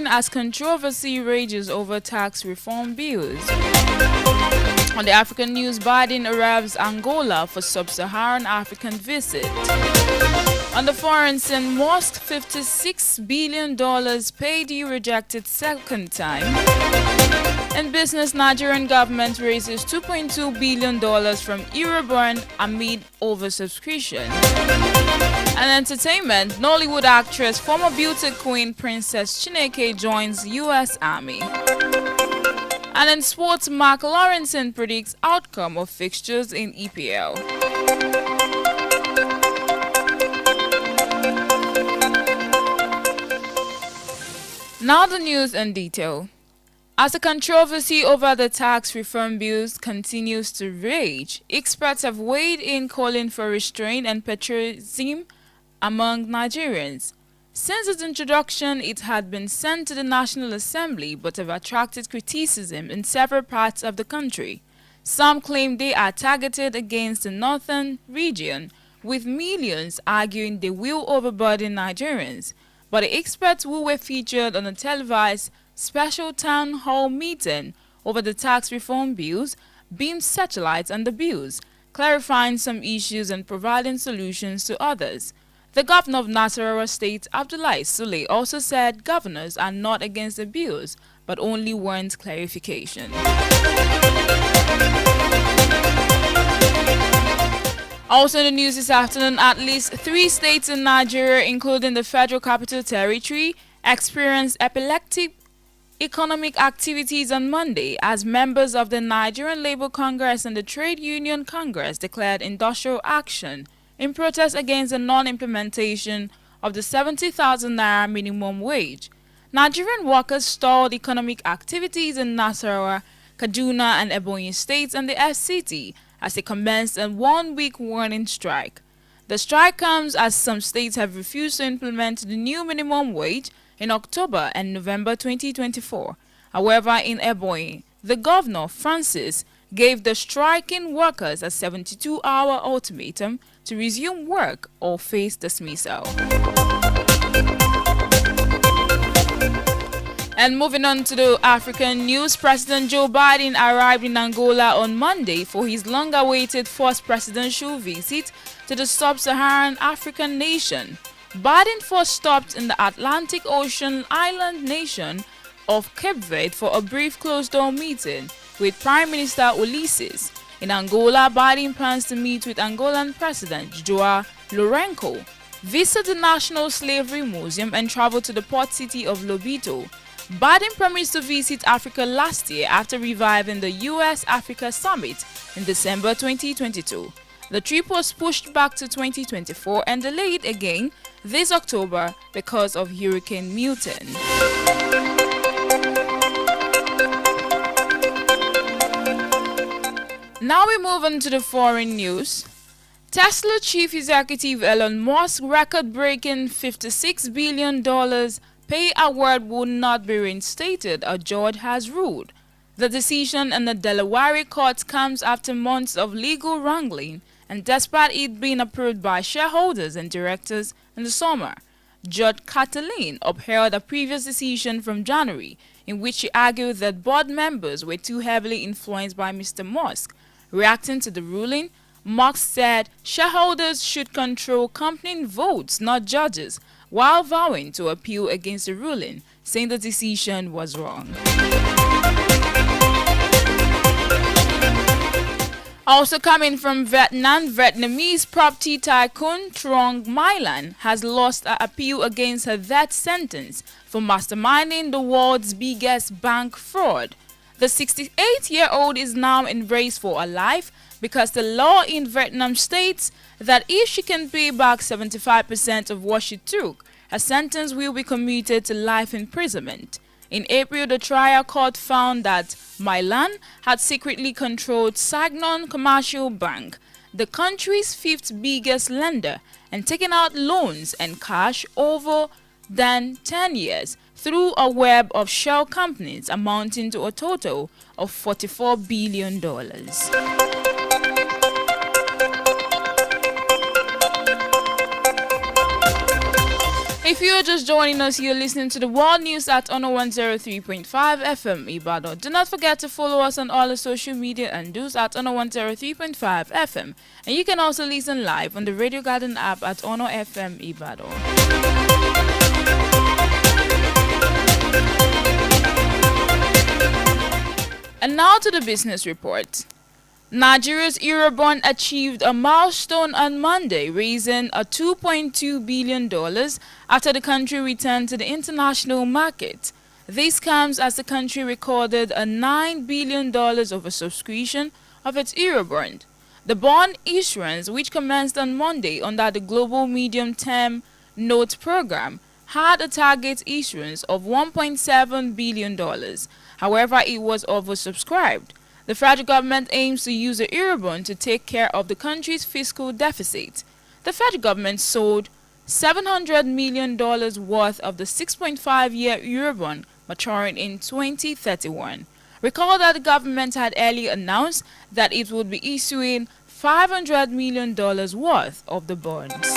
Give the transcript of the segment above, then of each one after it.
as controversy rages over tax reform bills. On the African news, Biden arrives Angola for sub-Saharan African visit. On the foreign scene, Musk $56 billion pay deal rejected second time. In business, Nigerian government raises $2.2 billion from Eurobond amid oversubscription. And entertainment, Nollywood actress, former beauty queen Princess Chineke joins U.S. Army. And in sports, Mark Lawrenson predicts outcome of fixtures in EPL. Now the news in detail. As the controversy over the tax reform bills continues to rage, experts have weighed in calling for restraint and patriotism among Nigerians. Since its introduction, it had been sent to the National Assembly but have attracted criticism in several parts of the country. Some claim they are targeted against the northern region, with millions arguing they will overburden Nigerians. But the experts who were featured on a televised special town hall meeting over the tax reform bills beamed satellites on the bills, clarifying some issues and providing solutions to others. The governor of Nasarawa State, Abdullahi Sule, also said governors are not against the bills, but only want clarification. Also in the news this afternoon, at least 3 states in Nigeria, including the Federal Capital Territory, experienced epileptic economic activities on Monday as members of the Nigerian Labour Congress and the Trade Union Congress declared industrial action in protest against the non-implementation of the 70,000 naira minimum wage. Nigerian workers stalled economic activities in Nasarawa, Kaduna and Ebonyi states and the FCT as they commenced a 1-week warning strike. The strike comes as some states have refused to implement the new minimum wage in October and November 2024. However, in Ebonyi, the governor, Francis, gave the striking workers a 72-hour ultimatum to resume work or face dismissal. And moving on to the African news, President Joe Biden arrived in Angola on Monday for his long-awaited first presidential visit to the sub-Saharan African nation. Biden first stopped in the Atlantic Ocean island nation of Cape Verde for a brief closed-door meeting with Prime Minister Ulysses. In Angola, Biden plans to meet with Angolan President Joao Lourenço, visit the National Slavery Museum and travel to the port city of Lobito. Biden promised to visit Africa last year after reviving the U.S.-Africa Summit in December 2022. The trip was pushed back to 2024 and delayed again this October because of Hurricane Milton. Now we move on to the foreign news. Tesla chief executive Elon Musk record-breaking $56 billion pay award will not be reinstated, a judge has ruled. The decision in the Delaware court comes after months of legal wrangling and despite it being approved by shareholders and directors in the summer. Judge Catalin upheld a previous decision from January in which she argued that board members were too heavily influenced by Mr. Musk. Reacting to the ruling, Musk said shareholders should control company votes, not judges, while vowing to appeal against the ruling, saying the decision was wrong. Also coming from Vietnam, Vietnamese property tycoon Trong My Lan has lost an appeal against her death sentence for masterminding the world's biggest bank fraud. The 68-year-old is now in race for her life because the law in Vietnam states that if she can pay back 75% of what she took, her sentence will be commuted to life imprisonment. In April, the trial court found that My Lan had secretly controlled Saigon Commercial Bank, the country's 5th biggest lender, and taken out loans and cash over than 10 years through a web of shell companies amounting to a total of $44 billion. If you're just joining us, you're listening to the World News at Ono 103.5 FM Ibadan. Do not forget to follow us on all the social media and news at Ono 103.5 FM. And you can also listen live on the Radio Garden app at Ono FM Ibadan. And now to the business report. Nigeria's Eurobond achieved a milestone on Monday, raising a $2.2 billion after the country returned to the international market. This comes as the country recorded a $9 billion oversubscription of its Eurobond. The bond issuance, which commenced on Monday under the Global Medium Term Note Program, had a target issuance of $1.7 billion. However, it was oversubscribed. The federal government aims to use the Eurobond to take care of the country's fiscal deficit. The federal government sold $700 million worth of the 6.5-year Eurobond maturing in 2031. Recall that the government had earlier announced that it would be issuing $500 million worth of the bonds.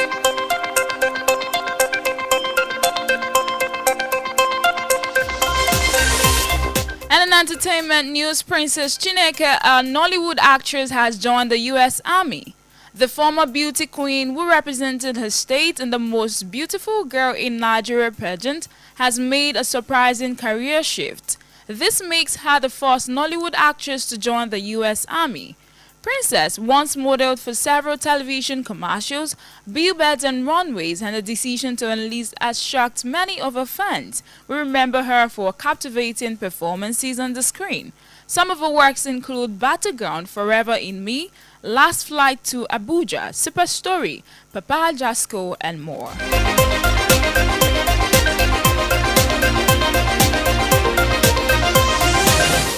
And in entertainment news, Princess Chineke, a Nollywood actress, has joined the U.S. Army. The former beauty queen, who represented her state in the Most Beautiful Girl in Nigeria pageant, has made a surprising career shift. This makes her the first Nollywood actress to join the U.S. Army. Princess once modeled for several television commercials, billboards and runways, and the decision to enlist has shocked many of her fans. We remember her for captivating performances on the screen. Some of her works include Battleground, Forever in Me, Last Flight to Abuja, Super Story, Papa Jasco, and more.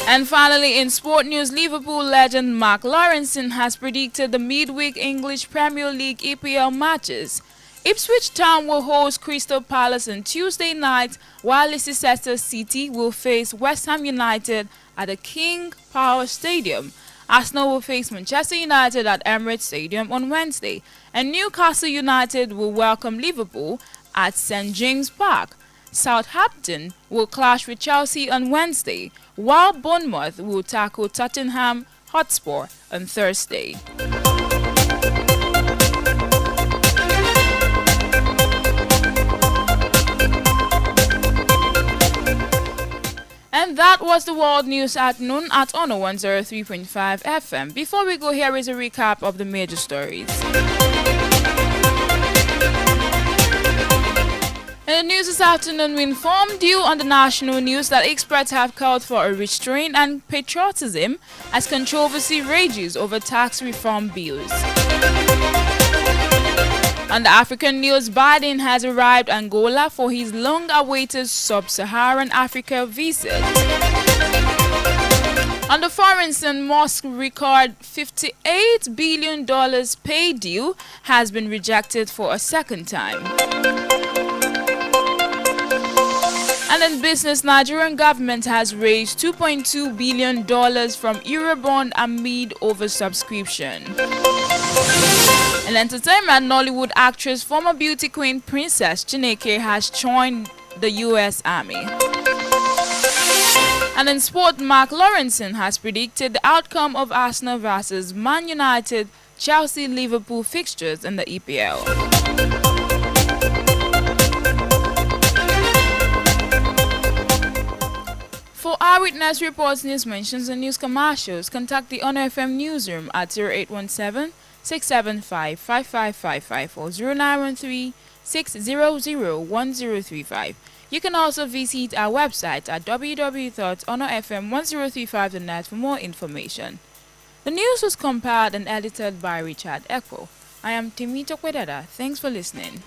And finally, in sport news, Liverpool legend Mark Lawrence has predicted the midweek English Premier League EPL matches. Ipswich Town will host Crystal Palace on Tuesday night, while Leicester City will face West Ham United at the King Power Stadium. Arsenal will face Manchester United at Emirates Stadium on Wednesday, and Newcastle United will welcome Liverpool at St James Park. Southampton will clash with Chelsea on Wednesday, while Bournemouth will tackle Tottenham Hotspur on Thursday. And that was the world news at noon at Ono 103.5 FM. Before we go, here is a recap of the major stories. In the news this afternoon, we informed you on the national news that experts have called for a restraint and patriotism as controversy rages over tax reform bills. On the African news, Biden has arrived in Angola for his long-awaited sub-Saharan Africa visit. On the foreign scene, Musk's record $58 billion pay deal has been rejected for a second time. And in business, Nigerian government has raised $2.2 billion from Eurobond amid oversubscription. In entertainment, Nollywood actress, former beauty queen Princess Chineke has joined the U.S. Army. And in sport, Mark Lawrence has predicted the outcome of Arsenal vs Man United, Chelsea, Liverpool fixtures in the EPL. For eyewitness reports, news mentions, and news commercials, contact the Ono FM newsroom at 0817-675-5555 or 0913-600-1035. You can also visit our website at www.onofm1035.net for more information. The news was compiled and edited by Richard Ekpo. I am Temitope Dada. Thanks for listening.